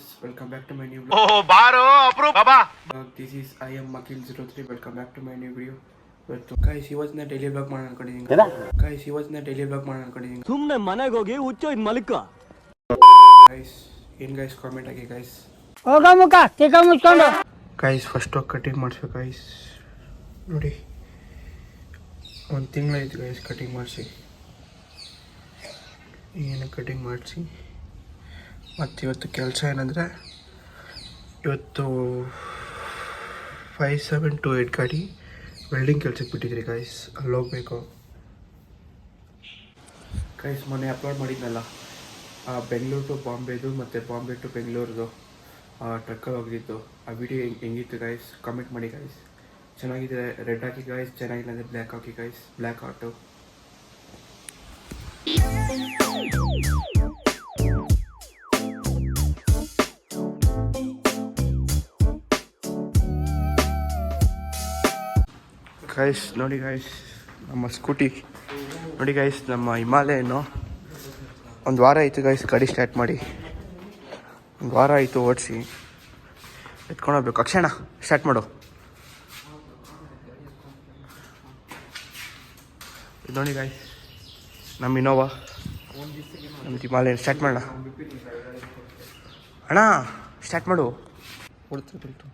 guys, welcome back to my new vlog. Oh, baro, approve, baba. This is I am Makil03. Welcome back to my new video. Guys, he was in a daily vlog man ಅನ್ಕೊಂಡಿದ್ದೀನಿ. Guys, he was in a daily vlog man ಅನ್ಕೊಂಡಿದ್ದೀನಿ. ಸುಮ್ಮನೆ ಮನೆಗೆ ಹೋಗಿ ಹುಚ್ಚ ಮಲ್ಕ. Guys, ಏನ್ guys comment ಹಾಕಿ guys. ಹೋಗ ಮುಖ ತಿಕ್ಕ ಮುಚ್ಕೊಂಡು. Guys, first talk ಕಟಿಂಗ್ ಮಾಡಿಸ್ಬೇಕು guys. ನೋಡಿ. ಒಂದು ತಿಂಗಳಾಯ್ತು guys ಕಟಿಂಗ್ ಮಾಡಿಸಿ. ಏನು ಕಟಿಂಗ್ ಮಾಡಿಸಿ. ಮತ್ತು ಇವತ್ತು ಕೆಲಸ ಏನಂದರೆ ಇವತ್ತು 5728 ಗಾಡಿ ವೆಲ್ಡಿಂಗ್ ಕೆಲಸಕ್ಕೆ ಬಿಟ್ಟಿದ್ರಿ ಗೈಸ್. ಅಲ್ಲಿ ಹೋಗ್ಬೇಕು ಗೈಸ್. ಮೊನ್ನೆ ಅಪ್ಲೋಡ್ ಮಾಡಿದ್ನಲ್ಲ ಬೆಂಗಳೂರು ಟು ಬಾಂಬೆದು ಮತ್ತು ಬಾಂಬೆ ಟು ಬೆಂಗಳೂರದು ಟ್ರಕ್ಕಲ್ಲಿ ಹೋಗಿದ್ದು. ಆ ವಿಡಿಯೋ ಹೆಂಗಿತ್ತು ಗೈಸ್ ಕಮೆಂಟ್ ಮಾಡಿ ಗೈಸ್. ಚೆನ್ನಾಗಿದ್ರೆ ರೆಡ್ ಹಾಕಿ ಗೈಸ್, ಚೆನ್ನಾಗಿಲ್ಲ ಅಂದರೆ ಬ್ಲ್ಯಾಕ್ ಹಾಕಿ ಗೈಸ್. Black auto guys. ನೋಡಿ ಗೈಸ್ ನಮ್ಮ ಸ್ಕೂಟಿ ನೋಡಿ ಗೈಸ್, ನಮ್ಮ ಹಿಮಾಲಯನ್ನು ಒಂದು ವಾರ ಆಯಿತು ಗೈಸ್ ಗಾಡಿ ಸ್ಟಾರ್ಟ್ ಮಾಡಿ. ಒಂದು ವಾರ ಆಯಿತು ಓಡಿಸಿ ಎತ್ಕೊಂಡೋಗ್ಬೇಕು. ಅಕ್ಷಣ ಸ್ಟಾರ್ಟ್ ಮಾಡು. ಇದು ನೋಡಿ ಗೈಸ್ ನಮ್ಮ ಇನೋವಾ, ನಮ್ಮ ಹಿಮಾಲಯ. ಸ್ಟಾರ್ಟ್ ಮಾಡೋಣ ಅಣ್ಣ, ಸ್ಟಾರ್ಟ್ ಮಾಡು. ಕೊಡ್ತು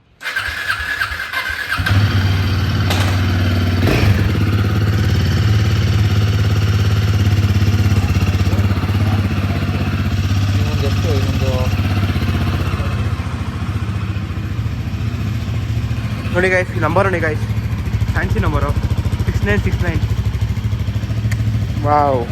ನೋಡಿ ಗೈಸ್, ಈ ನಂಬರ್ ನೋಡಿ ಗೈಸ್, ಫ್ಯಾನ್ಸಿ ನಂಬರು 6969. ವಾವ್.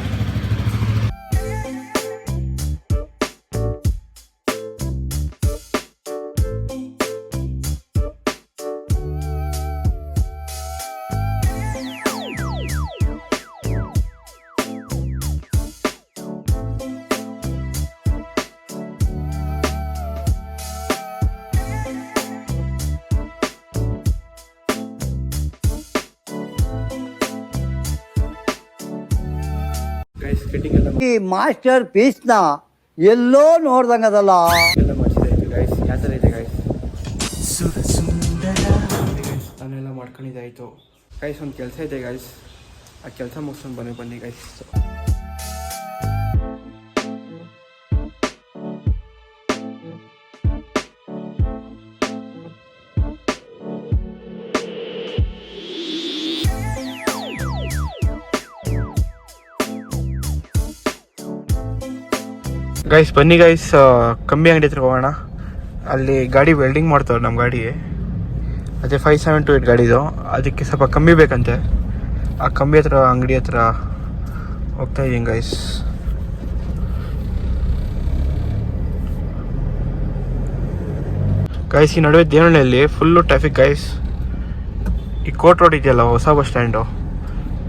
ಈ ಮಾಸ್ಟರ್ ಪೀಸ್ನ ಎಲ್ಲೋ ನೋಡ್ದಂಗದಲ್ಲ. ಎಲ್ಲ ಮಾಡಿಸಿದಾಯ್ತು ಗೈಸ್. ಯಾವ ಥರ ಇದೆ ಗೈಸ್? ನಾನೆಲ್ಲ ಮಾಡ್ಕೊಂಡಿದ್ದಾಯಿತು ಗೈಸ್. ಒಂದು ಕೆಲಸ ಇದೆ ಗೈಸ್, ಆ ಕೆಲಸ ಮುಗಿಸ್ಕೊಂಡು ಬನ್ನಿ ಗೈಸ್. ಗೈಸ್ ಬನ್ನಿ ಗೈಸ್, ಕಮ್ಮಿ ಅಂಗಡಿ ಹತ್ರ ಹೋಗೋಣ. ಅಲ್ಲಿ ಗಾಡಿ ವೆಲ್ಡಿಂಗ್ ಮಾಡ್ತಾರೆ ನಮ್ಮ ಗಾಡಿ. ಅದೇ 5728 ಗಾಡಿದು, ಅದಕ್ಕೆ ಸ್ವಲ್ಪ ಕಮ್ಮಿ ಬೇಕಂತೆ. ಆ ಕಮ್ಮಿ ಹತ್ರ ಅಂಗಡಿ ಹತ್ರ ಹೋಗ್ತಾ ಇದ್ದೀನಿ ಗೈಸ್. ಗೈಸ್ ಈ ನಡುವೆ ದೇವನಹಳ್ಳಿಯಲ್ಲಿ ಫುಲ್ಲು ಟ್ರಾಫಿಕ್ ಗೈಸ್. ಈ ಕೋರ್ಟ್ ರೋಡ್ ಇದೆಯಲ್ಲ, ಹೊಸ bus stand,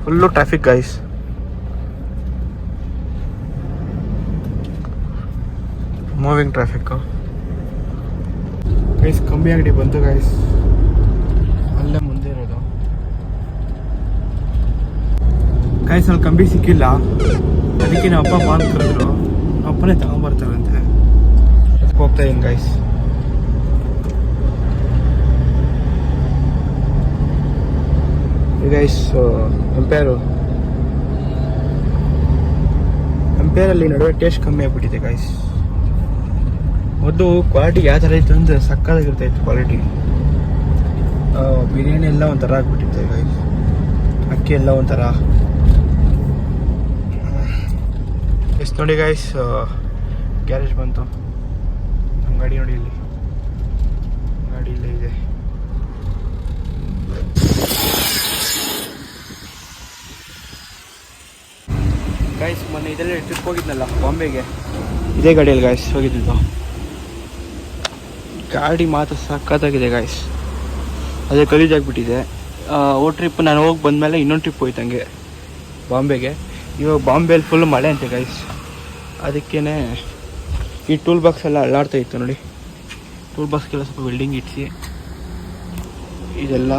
full traffic guys. Moving traffic guys. ಕಂಬಿ ಅಂಗಡಿ ಬಂತು ಗೈಸ್, ಅಲ್ಲೇ ಮುಂದೆ ಇರೋದು ಗೈಸ್. ಅಲ್ಲಿ ಕಂಬಿ ಸಿಕ್ಕಿಲ್ಲ, ಅದಕ್ಕೆ ನಮ್ಮ ಅಪ್ಪ ಮಾಲ್ ಕರೆದ್ರು. ಅಪ್ಪನೇ ತಗೊಂಬರ್ತಾರಂತೆ, ಅದಕ್ಕೆ ಹೋಗ್ತಾ ಇದ್ದೀನಿ ಗೈಸ್. ಗೈಸ್ ಎಂಪೇರಲ್ಲಿ ನಡುವೆ ಟೇಸ್ಟ್ ಕಮ್ಮಿ ಆಗ್ಬಿಟ್ಟಿದೆ ಗೈಸ್. ಮೊದಲು ಕ್ವಾಲಿಟಿ ಯಾವ ಥರ ಇತ್ತು ಅಂದರೆ ಸಕ್ಕತ್ತಾಗಿರ್ತಾಯಿತ್ತು ಕ್ವಾಲಿಟಿ. ಬಿರಿಯಾನಿ ಎಲ್ಲ ಒಂಥರ ಆಗ್ಬಿಟ್ಟಿತ್ತು ಗೈಸ್, ಅಕ್ಕಿ ಎಲ್ಲ ಒಂಥರ. ಎಷ್ಟು ನೋಡಿ ಗೈಸ್, ಗ್ಯಾರೇಜ್ ಬಂತು. ನಮ್ಮ ಗಾಡಿ ನೋಡಿ, ಇಲ್ಲಿ ಗಾಡಿ ಇಲ್ಲೇ ಇದೆ. ಗೈಸ್ ಮೊನ್ನೆ ಇದರಲ್ಲಿ ಟ್ರಿಪ್ ಹೋಗಿದ್ನಲ್ಲ ಬಾಂಬೆಗೆ, ಇದೇ ಗಾಡಿಯಲ್ಲಿ ಗೈಸ್ ಹೋಗಿದ್ದು. ಗಾಡಿ ಮಾತ್ರ ಸಕ್ಕತ್ತಾಗಿದೆ ಗೈಸ್. ಅದೇ ಗಲೀಜಾಗ್ಬಿಟ್ಟಿದೆ. ಟ್ರಿಪ್ ನಾನು ಹೋಗಿ ಬಂದಮೇಲೆ ಇನ್ನೊಂದು ಟ್ರಿಪ್ ಹೋಯ್ತು ಹಂಗೆ ಬಾಂಬೆಗೆ. ಇವಾಗ ಬಾಂಬೆಯಲ್ಲಿ ಫುಲ್ ಮಳೆ ಅಂತೆ ಗೈಸ್. ಅದಕ್ಕೇ ಈ ಟೂಲ್ ಬಾಕ್ಸ್ ಎಲ್ಲ ಅಲ್ಲಾಡ್ತಾ ಇತ್ತು ನೋಡಿ. ಟೂಲ್ ಬಾಕ್ಸ್ಗೆಲ್ಲ ಸ್ವಲ್ಪ ವೆಲ್ಡಿಂಗ್ ಇಟ್ಟಿಸಿ ಇದೆಲ್ಲ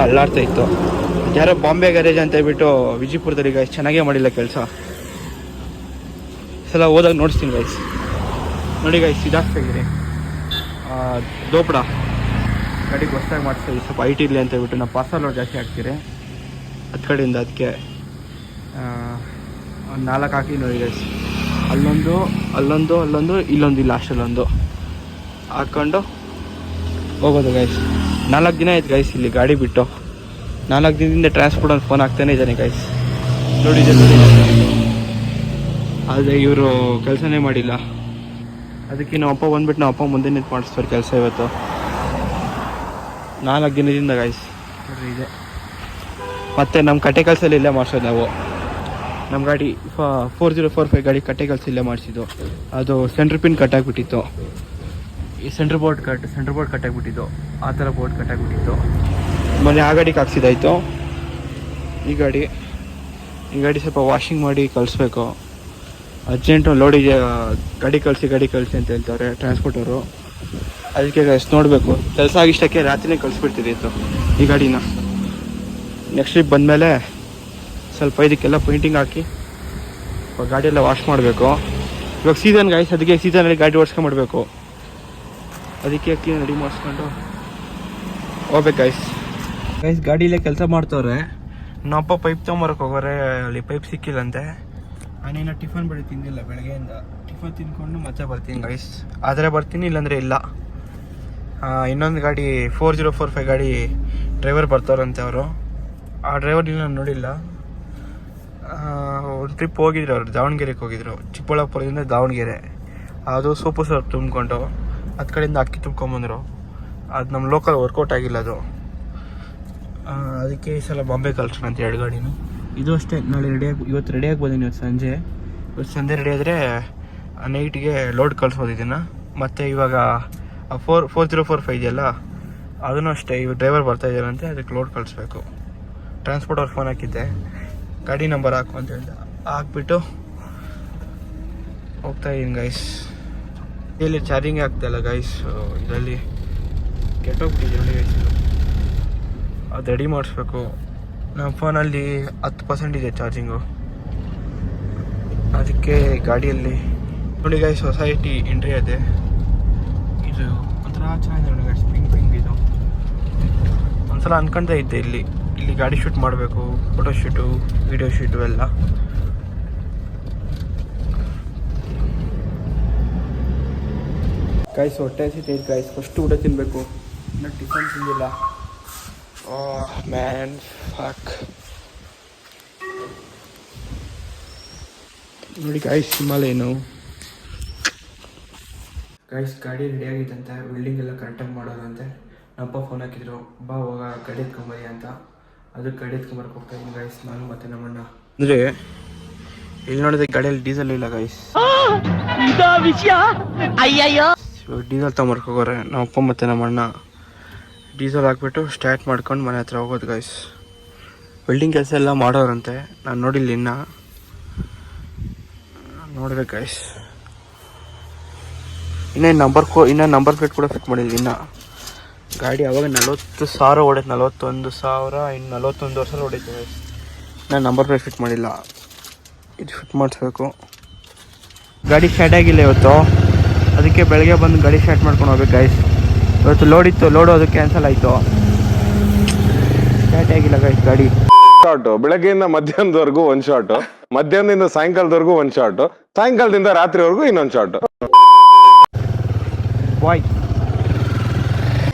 ಅಲ್ಲಾಡ್ತಾ ಇತ್ತು. ಯಾರೋ ಬಾಂಬೆ ಗ್ಯಾರೇಜ್ ಅಂತ ಹೇಳ್ಬಿಟ್ಟು ವಿಜಯಪುರದಲ್ಲಿ ಗೈಸ್ ಚೆನ್ನಾಗೇ ಮಾಡಿಲ್ಲ ಕೆಲಸ. ಸಲ ಹೋದಾಗ ನೋಡಿಸ್ತೀನಿ ಗೈಸ್. ನೋಡಿ ಗೈಸ್, ಇದಾಗ್ತಾ ಇದ್ದೀನಿ. ದೋಪಡ ಗಾಡಿಗೆ ಹೊಸ್ದಾಗಿ ಮಾಡಿಸ್ತೀವಿ, ಸ್ವಲ್ಪ ಹೈಟ್ ಇರಲಿ ಅಂತ ಹೇಳ್ಬಿಟ್ಟು ನಾವು ಪಾರ್ಸಲ್ ಲೋಡ್ ಜಾಸ್ತಿ ಹಾಕ್ತೀರಿ ಹತ್ತು ಕಡೆಯಿಂದ. ಅದಕ್ಕೆ ಒಂದು 4 ಹಾಕಿ ನೋಡಿ ಗೈಸ್, ಅಲ್ಲೊಂದು ಇಲ್ಲೊಂದು ಲಾಸ್ಟಲ್ಲೊಂದು ಹಾಕ್ಕೊಂಡು ಹೋಗೋದು ಗೈಸ್. 4 ದಿನ ಆಯ್ತು ಗೈಸ್ ಇಲ್ಲಿ ಗಾಡಿ ಬಿಟ್ಟು. 4 ದಿನದಿಂದ ಟ್ರಾನ್ಸ್ಪೋರ್ಟ್ ಒಂದು ಫೋನ್ ಆಗ್ತಾನೆ ಇದ್ದಾನೆ ಗೈಸ್. ನೋಡಿ ಆದರೆ ಇವರು ಕೆಲಸನೇ ಮಾಡಿಲ್ಲ. ಅದಕ್ಕೆ ನಮ್ಮ ಅಪ್ಪ ಬಂದ್ಬಿಟ್ಟು ನಮ್ಮ ಅಪ್ಪ ಮುಂದೆ ನಿಂತು ಮಾಡಿಸ್ತಾರೆ ಕೆಲಸ ಇವತ್ತು. 4 ದಿನದಿಂದ ಗೈಸ್ ನೋಡ್ರಿ ಇದೆ. ಮತ್ತು ನಮ್ಮ ಕಟ್ಟೆ ಕೆಲಸದಲ್ಲಿ ಇಲ್ಲೇ ಮಾಡಿಸೋದು ನಾವು. ನಮ್ಮ ಗಾಡಿ 4045 ಗಾಡಿ ಕಟ್ಟೆ ಕೆಲಸ ಇಲ್ಲೇ ಮಾಡಿಸಿದ್ದು. ಅದು ಸೆಂಟ್ರ್ ಪಿನ್ ಕಟ್ಟಾಗ್ಬಿಟ್ಟಿತ್ತು, ಈ ಸೆಂಟ್ರ್ ಬೋರ್ಡ್ ಕಟ್ಟಾಗ್ಬಿಟ್ಟಿತ್ತು, ಆ ಥರ ಬೋರ್ಡ್ ಕಟ್ಟಾಗ್ಬಿಟ್ಟಿತ್ತು. ಮೊನ್ನೆ ಆ ಗಾಡಿಗೆ ಹಾಕ್ಸಿದ್ದಾಯಿತು. ಈ ಗಾಡಿ ಸ್ವಲ್ಪ ವಾಷಿಂಗ್ ಮಾಡಿ ಕಳಿಸ್ಬೇಕು. ಅರ್ಜೆಂಟು ಲೋಡಿಗೆ ಗಾಡಿ ಕಳಿಸಿ ಅಂತ ಹೇಳ್ತಾರೆ ಟ್ರಾನ್ಸ್ಪೋರ್ಟವರು. ಅದಕ್ಕೆ ನೋಡಬೇಕು, ಕೆಲಸ ಆಗಿಷ್ಟಕ್ಕೆ ರಾತ್ರಿನೇ ಕಳಿಸ್ಬಿಡ್ತಿದ್ದಿತ್ತು ಈ ಗಾಡಿನ. ನೆಕ್ಸ್ಟ್ ವೀಕ್ ಬಂದಮೇಲೆ ಸ್ವಲ್ಪ ಇದಕ್ಕೆಲ್ಲ ಪೇಂಟಿಂಗ್ ಹಾಕಿ ಗಾಡಿಯೆಲ್ಲ ವಾಶ್ ಮಾಡಬೇಕು. ಇವಾಗ ಸೀಸನ್ ಗೈಸ್, ಅದಕ್ಕೆ ಸೀಸನಲ್ಲಿ ಗಾಡಿ ಓಡಿಸ್ಕೊಂಡ್ಬಿಡ್ಬೇಕು. ಅದಕ್ಕೆ ಕ್ಲೀನ್ ರೆಡಿ ಮಾಡಿಸ್ಕೊಂಡು ಹೋಗ್ಬೇಕು ಗೈಸ್. ಗಾಡಿಯಲ್ಲೇ ಕೆಲಸ ಮಾಡ್ತವ್ರೆ. ನಮ್ಮಪ್ಪ ಪೈಪ್ ತೊಗೊಂಬರಕ್ಕೆ ಹೋಗೋರೆ, ಅಲ್ಲಿ ಪೈಪ್ ಸಿಕ್ಕಿಲ್ಲಂತೆ. ನಾನೇನೋ ಟಿಫನ್ ಬೆಳೆ ತಿಂದಿಲ್ಲ ಬೆಳಗ್ಗೆಯಿಂದ. ಟಿಫನ್ ತಿಂದ್ಕೊಂಡು ಮತ್ತೆ ಬರ್ತೀನಿ ಗೈಸ್. ಆದರೆ ಬರ್ತೀನಿ, ಇಲ್ಲಾಂದರೆ ಇಲ್ಲ. ಇನ್ನೊಂದು ಗಾಡಿ 4045 ಗಾಡಿ ಡ್ರೈವರ್ ಬರ್ತಾರಂತೆ ಅವರು. ಆ ಡ್ರೈವರ್ನ ನಾನು ನೋಡಿಲ್ಲ. ಒಂದು ಟ್ರಿಪ್ ಹೋಗಿದ್ರು ಅವರು, ದಾವಣಗೆರೆಗೆ ಹೋಗಿದ್ರು. ಚಿಕ್ಕಬಳ್ಳಾಪುರದಿಂದ ದಾವಣಗೆರೆ. ಅದು ಸೋಪು ಸ್ವಲ್ಪ ತುಂಬಿಕೊಂಡು 10 ಕಡೆಯಿಂದ ಅಕ್ಕಿ ತುಂಬ್ಕೊಂಬಂದರು. ಅದು ನಮ್ಮ ಲೋಕಲ್ ವರ್ಕೌಟ್ ಆಗಿಲ್ಲ ಅದು. ಅದಕ್ಕೆ ಈ ಸಲ ಬಾಂಬೆ ಕಳ್ಸೋಣ ಅಂತ 2 ಗಾಡಿನೂ. ಇದು ಅಷ್ಟೇ, ನಾಳೆ ಇವತ್ತು ರೆಡಿಯಾಗಿ ಬಂದೀನಿ. ಇವತ್ತು ಸಂಜೆ ರೆಡಿ ಆದರೆ ನೈಟಿಗೆ ಲೋಡ್ ಕಳ್ಸೋದು ಇದನ್ನು. ಮತ್ತು ಇವಾಗ 4045 ಇದೆಯಲ್ಲ, ಅದನ್ನು ಅಷ್ಟೇ. ಇವಾಗ ಡ್ರೈವರ್ ಬರ್ತಾಯಿದ್ದಾರಂತೆ, ಅದಕ್ಕೆ ಲೋಡ್ ಕಳಿಸ್ಬೇಕು. ಟ್ರಾನ್ಸ್ಪೋರ್ಟ್ ಅವ್ರು ಫೋನ್ ಹಾಕಿದ್ದೆ, ಗಾಡಿ ನಂಬರ್ ಹಾಕು ಅಂತ ಹೇಳ್ದೆ. ಹಾಕ್ಬಿಟ್ಟು ಹೋಗ್ತಾಯಿದ್ದೀನಿ ಗೈಸ್. ಇಲ್ಲಿ ಚಾರ್ಜಿಂಗ್ ಆಗ್ತಾಯಿಲ್ಲ ಗೈಸ್, ಇದರಲ್ಲಿ ಕೆಟ್ಟೋಗ್ಬಿಟ್ಟಿದೆ ಗೈಸ್. ಅದು ರೆಡಿ ಮಾಡಿಸ್ಬೇಕು. ನಮ್ಮ ಫೋನಲ್ಲಿ 10% ಇದೆ ಚಾರ್ಜಿಂಗು. ಅದಕ್ಕೆ ಗಾಡಿಯಲ್ಲಿ ನೋಡಿ ಗೈಸ್, ಸೊಸೈಟಿ ಎಂಟ್ರಿ ಇದೆ. ಇದು ಒಂಥರ ಚೆನ್ನಾಗಿದೆ ನೋಡಿ ಗೈಸ್, ಪಿಂಕ್ ಇದು. ಒಂದ್ಸಲ ಅನ್ಕೊಂತ ಇದ್ದೆ ಇಲ್ಲಿ ಗಾಡಿ ಶೂಟ್ ಮಾಡಬೇಕು, ಫೋಟೋ ಶೂಟು, ವಿಡಿಯೋ ಶೂಟು ಎಲ್ಲ. ಗೈಸ್ ಹೊಟ್ಟೆ ಹಸಿತೈತೆ ಗೈಸ್, ಫಸ್ಟ್ ಊಟ ತಿನ್ನಬೇಕು. ಇನ್ನು ಟಿಫನ್ ತಿಂದಿಲ್ಲ. Man fuck. ನೋಡಿ ಗೈಸ್, ಹಿಮಾಲಯನು ಗೈಸ್ ಗಾಡಿ ರೆಡಿ ಆಗಿತ್ತಂತೆ. ವೆಲ್ಡಿಂಗ್ ಎಲ್ಲ ಕರೆಕ್ಟಾಗಿ ಮಾಡೋದಂತೆ. ನಮ್ಮಪ್ಪ ಫೋನ್ ಹಾಕಿದ್ರು, ಬಾ ಹೋಗ ಗಾಡಿ ಎತ್ಕೊಂಬರಿ ಅಂತ. ಅದಕ್ಕೆ ಗಾಡಿ ಎತ್ಕೊಂಬರಕ್ಕೆ ಹೋಗ್ತಾ ಇದ್ದೀನಿ ಗೈಸ್, ನಾನು ಮತ್ತು ನಮ್ಮಣ್ಣ. ಅಂದರೆ ಇಲ್ಲಿ ನೋಡಿದ್ರೆ ಗಾಡಿಯಲ್ಲಿ ಡೀಸೆಲ್ ಇಲ್ಲ ಗೈಸ್. ಡೀಸೆಲ್ ತೊಗೊಂಬರಕ್ಕೆ ಹೋಗೋರೆ ನಮ್ಮಪ್ಪ ಮತ್ತು ನಮ್ಮಣ್ಣ. ಡೀಸೆಲ್ ಹಾಕ್ಬಿಟ್ಟು ಸ್ಟಾರ್ಟ್ ಮಾಡ್ಕೊಂಡು ಮನೆ ಹತ್ರ ಹೋಗೋದು ಗೈಸ್. ವೆಲ್ಡಿಂಗ್ ಕೆಲಸ ಎಲ್ಲ ಮಾಡೋರಂತೆ, ನಾನು ನೋಡಿಲ್ಲ ಇನ್ನು, ನೋಡ್ಬೇಕು ಗೈಸ್. ಇನ್ನೂ ನಂಬರ್ ಪ್ಲೇಟ್ ಕೂಡ ಫಿಟ್ ಮಾಡಿಲ್ಲ ಇನ್ನು. ಗಾಡಿ ಅವಾಗ 40,000 ಓಡೈತೆ, 41,000, ಇನ್ನು 41,000 ಓಡೈತೆ ಗೈಸ್. ನಾನು ನಂಬರ್ ಪ್ಲೇಟ್ ಫಿಟ್ ಮಾಡಿಲ್ಲ, ಇದು ಫಿಟ್ ಮಾಡಿಸ್ಬೇಕು. ಗಾಡಿ ಸ್ಟಾರ್ಟ್ ಆಗಿಲ್ಲ ಇವತ್ತು, ಅದಕ್ಕೆ ಬೆಳಗ್ಗೆ ಬಂದು ಗಾಡಿ ಸ್ಟಾರ್ಟ್ ಮಾಡ್ಕೊಂಡು ಹೋಗ್ಬೇಕು ಗೈಸ್. ಇವತ್ತು ಲೋಡ್ ಇತ್ತು, ಲೋಡು ಅದು ಕ್ಯಾನ್ಸಲ್ ಆಯಿತು, ಸ್ಟಾರ್ಟ್ ಆಗಿಲ್ಲ ಗೈಸ್ ಗಾಡಿ. ಶಾರ್ಟು ಬೆಳಗ್ಗೆಯಿಂದ ಮಧ್ಯಾಹ್ನದವರೆಗೂ ಒಂದು ಶಾರ್ಟು, ಮಧ್ಯಾಹ್ನದಿಂದ ಸಾಯಂಕಾಲದವರೆಗೂ ಒಂದು ಶಾರ್ಟು, ಸಾಯಂಕಾಲದಿಂದ ರಾತ್ರಿವರೆಗೂ ಇನ್ನೊಂದು ಶಾರ್ಟು. ಬಾಯ್,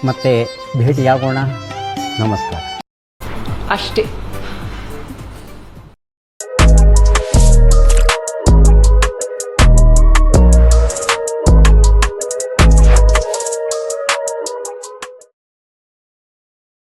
ಮತ್ತೆ ಭೇಟಿಯಾಗೋಣ. ನಮಸ್ಕಾರ. ಅಷ್ಟೇ.